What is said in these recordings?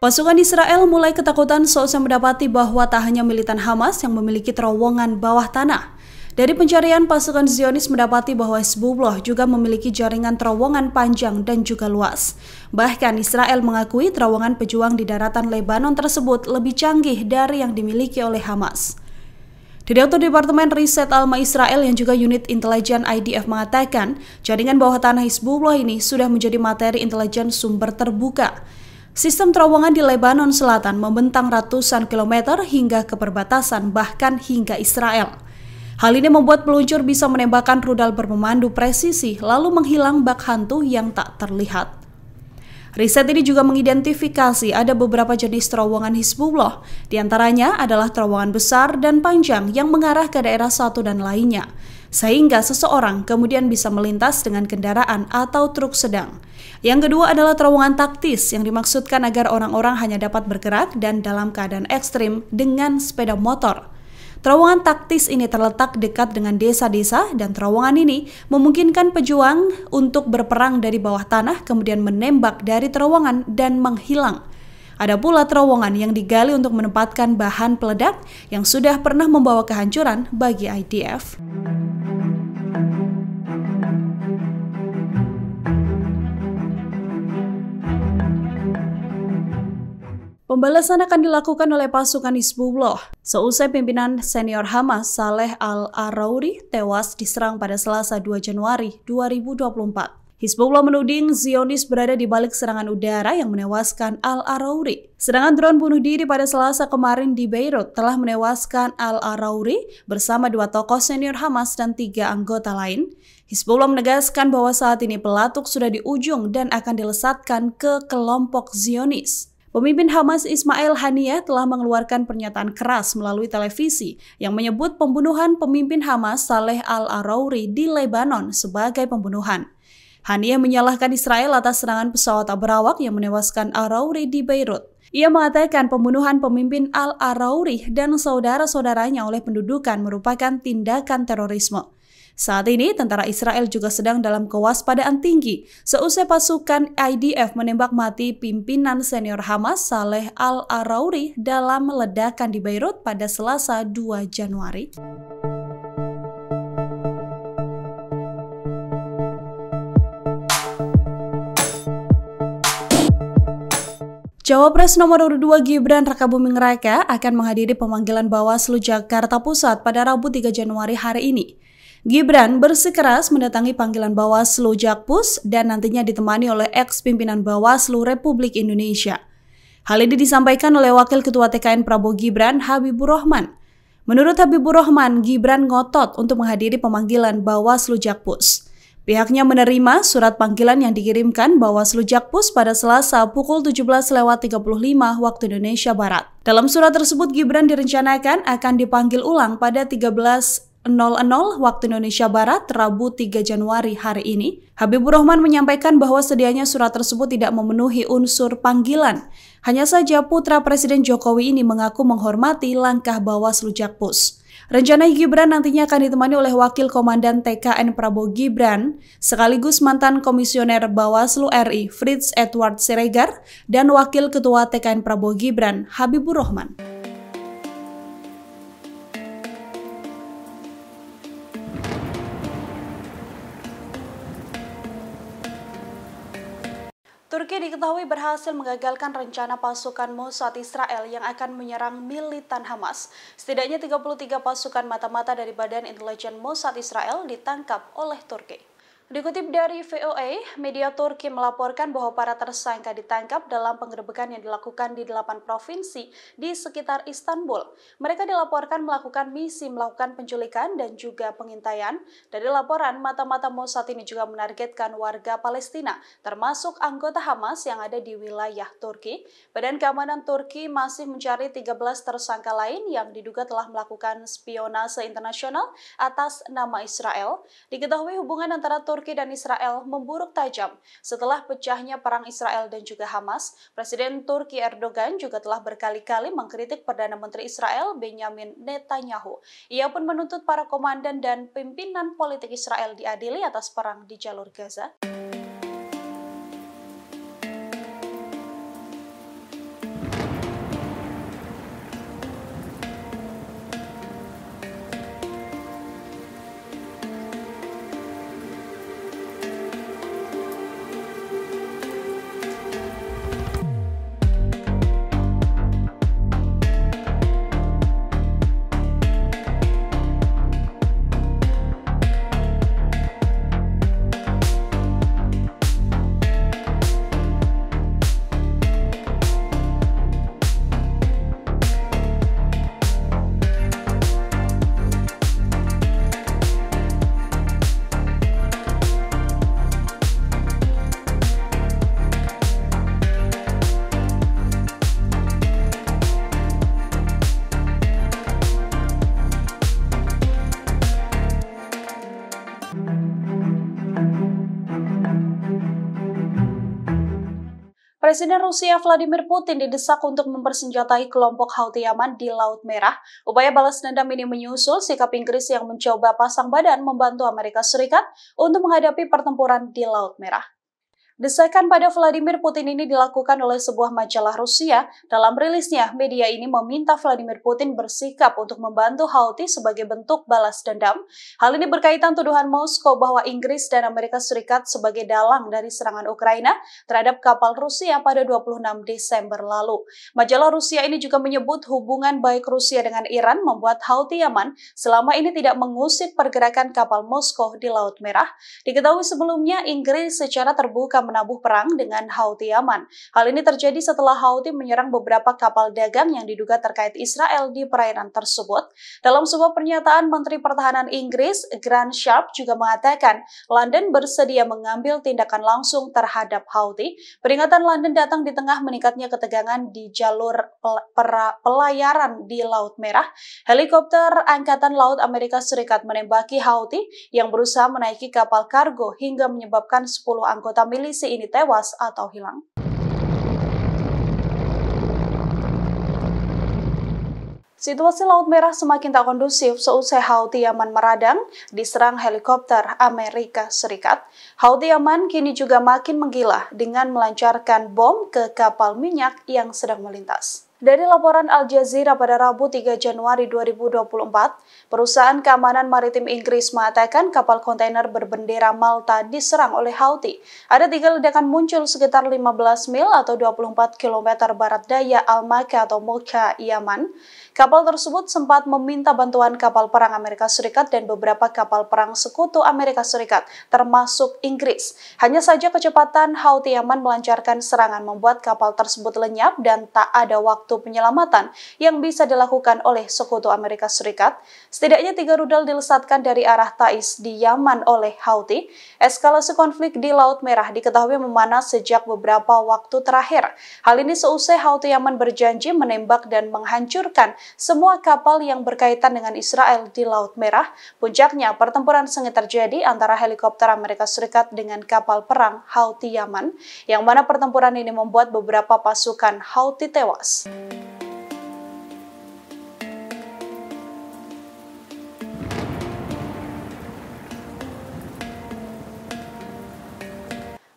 Pasukan Israel mulai ketakutan seusai mendapati bahwa tak hanya militan Hamas yang memiliki terowongan bawah tanah. Dari pencarian, pasukan Zionis mendapati bahwa Hezbollah juga memiliki jaringan terowongan panjang dan juga luas. Bahkan Israel mengakui terowongan pejuang di daratan Lebanon tersebut lebih canggih dari yang dimiliki oleh Hamas. Direktur Departemen Riset Alma Israel yang juga unit intelijen IDF mengatakan, jaringan bawah tanah Hezbollah ini sudah menjadi materi intelijen sumber terbuka. Sistem terowongan di Lebanon Selatan membentang ratusan kilometer hingga ke perbatasan, bahkan hingga Israel. Hal ini membuat peluncur bisa menembakkan rudal berpemandu presisi lalu menghilang bak hantu yang tak terlihat. Riset ini juga mengidentifikasi ada beberapa jenis terowongan Hezbollah, di antaranya adalah terowongan besar dan panjang yang mengarah ke daerah satu dan lainnya, sehingga seseorang kemudian bisa melintas dengan kendaraan atau truk sedang. Yang kedua adalah terowongan taktis yang dimaksudkan agar orang-orang hanya dapat bergerak dan dalam keadaan ekstrim dengan sepeda motor. Terowongan taktis ini terletak dekat dengan desa-desa dan terowongan ini memungkinkan pejuang untuk berperang dari bawah tanah kemudian menembak dari terowongan dan menghilang. Ada pula terowongan yang digali untuk menempatkan bahan peledak yang sudah pernah membawa kehancuran bagi IDF. Pembalasan akan dilakukan oleh pasukan Hezbollah seusai pimpinan senior Hamas Saleh Al-Arouri tewas diserang pada Selasa 2 Januari 2024. Hezbollah menuding Zionis berada di balik serangan udara yang menewaskan Al-Arouri. Serangan drone bunuh diri pada Selasa kemarin di Beirut telah menewaskan Al-Arouri bersama 2 tokoh senior Hamas dan 3 anggota lain. Hezbollah menegaskan bahwa saat ini pelatuk sudah di ujung dan akan dilesatkan ke kelompok Zionis. Pemimpin Hamas Ismail Haniyeh telah mengeluarkan pernyataan keras melalui televisi yang menyebut pembunuhan pemimpin Hamas Saleh Al-Arouri di Lebanon sebagai pembunuhan. Haniyeh menyalahkan Israel atas serangan pesawat berawak yang menewaskan Arouri di Beirut. Ia mengatakan pembunuhan pemimpin Al-Arouri dan saudara-saudaranya oleh pendudukan merupakan tindakan terorisme. Saat ini, tentara Israel juga sedang dalam kewaspadaan tinggi seusai pasukan IDF menembak mati pimpinan senior Hamas Saleh Al-Arouri dalam ledakan di Beirut pada Selasa 2 Januari. Cawapres nomor 2 Gibran Rakabuming Raka akan menghadiri pemanggilan Bawaslu Jakarta Pusat pada Rabu 3 Januari hari ini. Gibran bersikeras mendatangi panggilan Bawaslu Jakpus dan nantinya ditemani oleh ex-pimpinan Bawaslu Republik Indonesia. Hal ini disampaikan oleh Wakil Ketua TKN Prabowo Gibran, Habibur Rahman. Menurut Habibur Rahman, Gibran ngotot untuk menghadiri pemanggilan Bawaslu Jakpus. Pihaknya menerima surat panggilan yang dikirimkan Bawaslu Jakpus pada Selasa pukul 17.35 waktu Indonesia Barat. Dalam surat tersebut, Gibran direncanakan akan dipanggil ulang pada 13.00 waktu Indonesia Barat, Rabu 3 Januari hari ini. Habibur Rahman menyampaikan bahwa sedianya surat tersebut tidak memenuhi unsur panggilan. Hanya saja putra Presiden Jokowi ini mengaku menghormati langkah Bawaslu Jakpus. Rencana Gibran nantinya akan ditemani oleh Wakil Komandan TKN Prabowo Gibran, sekaligus mantan Komisioner Bawaslu RI Fritz Edward Siregar, dan Wakil Ketua TKN Prabowo Gibran, Habibur Rahman. Turki diketahui berhasil menggagalkan rencana pasukan Mossad Israel yang akan menyerang militan Hamas. Setidaknya 33 pasukan mata-mata dari Badan Intelijen Mossad Israel ditangkap oleh Turki. Dikutip dari VOA, media Turki melaporkan bahwa para tersangka ditangkap dalam penggerebekan yang dilakukan di 8 provinsi di sekitar Istanbul. Mereka dilaporkan melakukan misi melakukan penculikan dan juga pengintaian. Dari laporan, mata-mata Mossad ini juga menargetkan warga Palestina, termasuk anggota Hamas yang ada di wilayah Turki. Badan Keamanan Turki masih mencari 13 tersangka lain yang diduga telah melakukan spionase internasional atas nama Israel. Diketahui hubungan antara Turki dan Israel memburuk tajam setelah pecahnya perang Israel dan juga Hamas. Presiden Turki Erdogan juga telah berkali-kali mengkritik Perdana Menteri Israel Benjamin Netanyahu. Ia pun menuntut para komandan dan pimpinan politik Israel diadili atas perang di jalur Gaza. Presiden Rusia Vladimir Putin didesak untuk mempersenjatai kelompok Houthi Yaman di Laut Merah. Upaya balas dendam ini menyusul sikap Inggris yang mencoba pasang badan membantu Amerika Serikat untuk menghadapi pertempuran di Laut Merah. Desakan pada Vladimir Putin ini dilakukan oleh sebuah majalah Rusia. Dalam rilisnya, media ini meminta Vladimir Putin bersikap untuk membantu Houthi sebagai bentuk balas dendam. Hal ini berkaitan tuduhan Moskow bahwa Inggris dan Amerika Serikat sebagai dalang dari serangan Ukraina terhadap kapal Rusia pada 26 Desember lalu. Majalah Rusia ini juga menyebut hubungan baik Rusia dengan Iran membuat Houthi Yaman selama ini tidak mengusik pergerakan kapal Moskow di Laut Merah. Diketahui sebelumnya Inggris secara terbuka menabuh perang dengan Houthi Yaman. Hal ini terjadi setelah Houthi menyerang beberapa kapal dagang yang diduga terkait Israel di perairan tersebut. Dalam sebuah pernyataan, Menteri Pertahanan Inggris, Grant Sharp, juga mengatakan London bersedia mengambil tindakan langsung terhadap Houthi. Peringatan London datang di tengah meningkatnya ketegangan di jalur pelayaran di Laut Merah. Helikopter Angkatan Laut Amerika Serikat menembaki Houthi yang berusaha menaiki kapal kargo hingga menyebabkan 10 anggota milisi ini tewas atau hilang. Situasi Laut Merah semakin tak kondusif seusai Houthi Yaman meradang diserang helikopter Amerika Serikat. Houthi Yaman kini juga makin menggila dengan melancarkan bom ke kapal minyak yang sedang melintas. Dari laporan Al Jazeera pada Rabu 3 Januari 2024, perusahaan keamanan maritim Inggris mengatakan kapal kontainer berbendera Malta diserang oleh Houthi. Ada 3 ledakan muncul sekitar 15 mil atau 24 km barat daya Al-Maka atau Mocha, Yaman. Kapal tersebut sempat meminta bantuan kapal perang Amerika Serikat dan beberapa kapal perang sekutu Amerika Serikat, termasuk Inggris. Hanya saja kecepatan Houthi Yaman melancarkan serangan membuat kapal tersebut lenyap dan tak ada waktu penyelamatan yang bisa dilakukan oleh sekutu Amerika Serikat. Setidaknya 3 rudal dilesatkan dari arah Taiz di Yaman oleh Houthi. Eskalasi konflik di Laut Merah diketahui memanas sejak beberapa waktu terakhir. Hal ini seusai Houthi Yaman berjanji menembak dan menghancurkan semua kapal yang berkaitan dengan Israel di Laut Merah. Puncaknya, pertempuran sengit terjadi antara helikopter Amerika Serikat dengan kapal perang Houthi Yaman, yang mana pertempuran ini membuat beberapa pasukan Houthi tewas.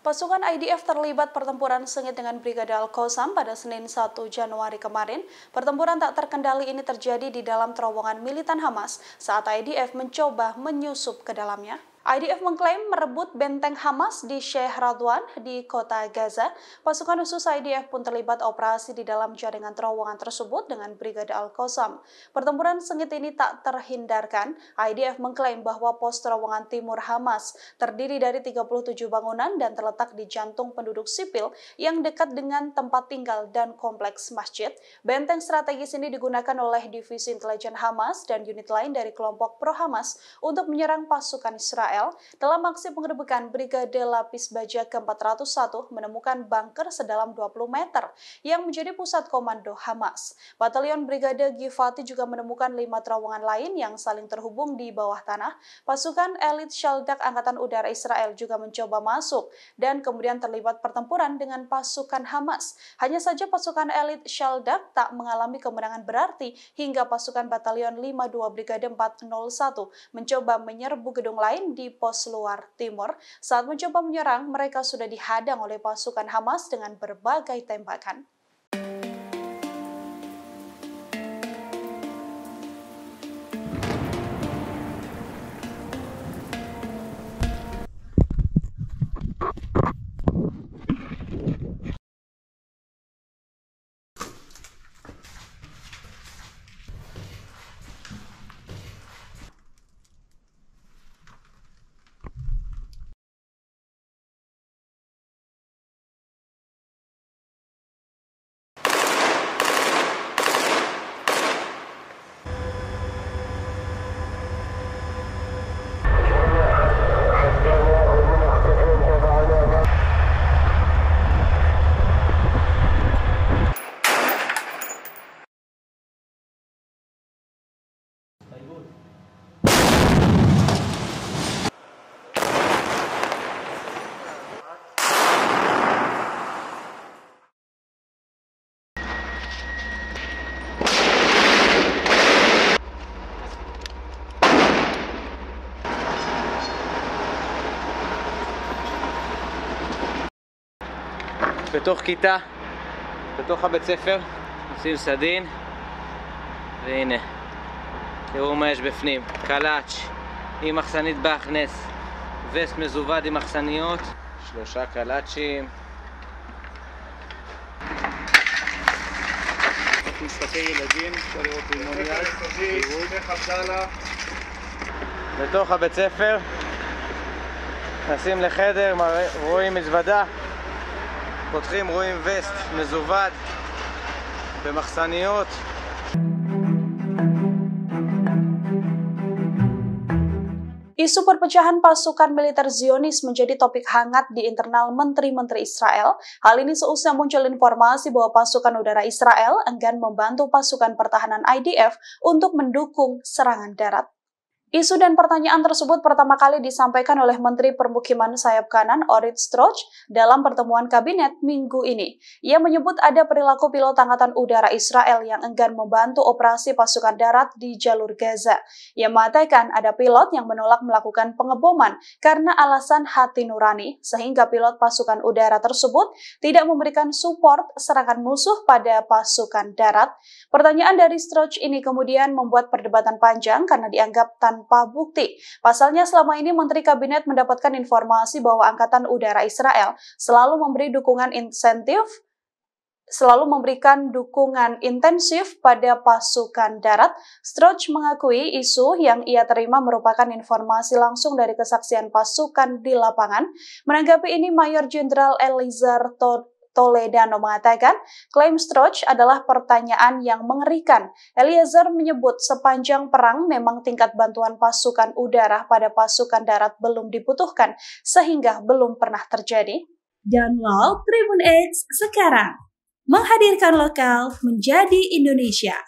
Pasukan IDF terlibat pertempuran sengit dengan Brigade Al-Qassam pada Senin 1 Januari kemarin. Pertempuran tak terkendali ini terjadi di dalam terowongan militan Hamas saat IDF mencoba menyusup ke dalamnya. IDF mengklaim merebut benteng Hamas di Sheikh Radwan di kota Gaza. Pasukan khusus IDF pun terlibat operasi di dalam jaringan terowongan tersebut dengan Brigade Al-Qassam. Pertempuran sengit ini tak terhindarkan. IDF mengklaim bahwa pos terowongan timur Hamas terdiri dari 37 bangunan dan terletak di jantung penduduk sipil yang dekat dengan tempat tinggal dan kompleks masjid. Benteng strategis ini digunakan oleh divisi intelijen Hamas dan unit lain dari kelompok pro-Hamas untuk menyerang pasukan Israel. Dalam aksi penggerebekan, Brigade Lapis Baja ke-401 menemukan bunker sedalam 20 meter yang menjadi pusat komando Hamas. Batalion Brigade Givati juga menemukan 5 terowongan lain yang saling terhubung di bawah tanah. Pasukan elit Shaldak Angkatan Udara Israel juga mencoba masuk dan kemudian terlibat pertempuran dengan pasukan Hamas. Hanya saja pasukan elit Shaldak tak mengalami kemenangan berarti hingga pasukan Batalion 52 Brigade 401 mencoba menyerbu gedung lain di pos luar timur. Saat mencoba menyerang, mereka sudah dihadang oleh pasukan Hamas dengan berbagai tembakan. בתוך כיתה, בתוך הבית ספר, עושים סדין, והנה, תראו מה יש בפנים, קלאץ' עם מחסנית בהכנס, וסט מזווד עם מחסניות, 3 קלאצ'ים, משחקי ילדים, אפשר לראות רימון יד, בתוך הבית ספר, נכנסים לחדר, רואים מזוודה, פותחים, רואים וסט מזווד במחסניות. Isu perpecahan pasukan militer Zionis menjadi topik hangat di internal menteri-menteri Israel. Hal ini seusai muncul informasi bahwa pasukan udara Israel enggan membantu pasukan pertahanan IDF untuk mendukung serangan darat. Isu dan pertanyaan tersebut pertama kali disampaikan oleh Menteri Permukiman Sayap Kanan Orit Stroch dalam pertemuan kabinet minggu ini. Ia menyebut ada perilaku pilot Angkatan Udara Israel yang enggan membantu operasi pasukan darat di jalur Gaza. Ia mengatakan ada pilot yang menolak melakukan pengeboman karena alasan hati nurani, sehingga pilot pasukan udara tersebut tidak memberikan support serangan musuh pada pasukan darat. Pertanyaan dari Stroch ini kemudian membuat perdebatan panjang karena dianggap tanpa bukti. Pasalnya selama ini Menteri Kabinet mendapatkan informasi bahwa Angkatan Udara Israel selalu memberikan dukungan intensif pada pasukan darat. Stroch mengakui isu yang ia terima merupakan informasi langsung dari kesaksian pasukan di lapangan. Menanggapi ini, Mayor Jenderal Eliezer Toledano mengatakan, klaim Stroch adalah pertanyaan yang mengerikan. Eliezer menyebut sepanjang perang memang tingkat bantuan pasukan udara pada pasukan darat belum dibutuhkan, sehingga belum pernah terjadi. Download Tribun X sekarang, menghadirkan lokal menjadi Indonesia.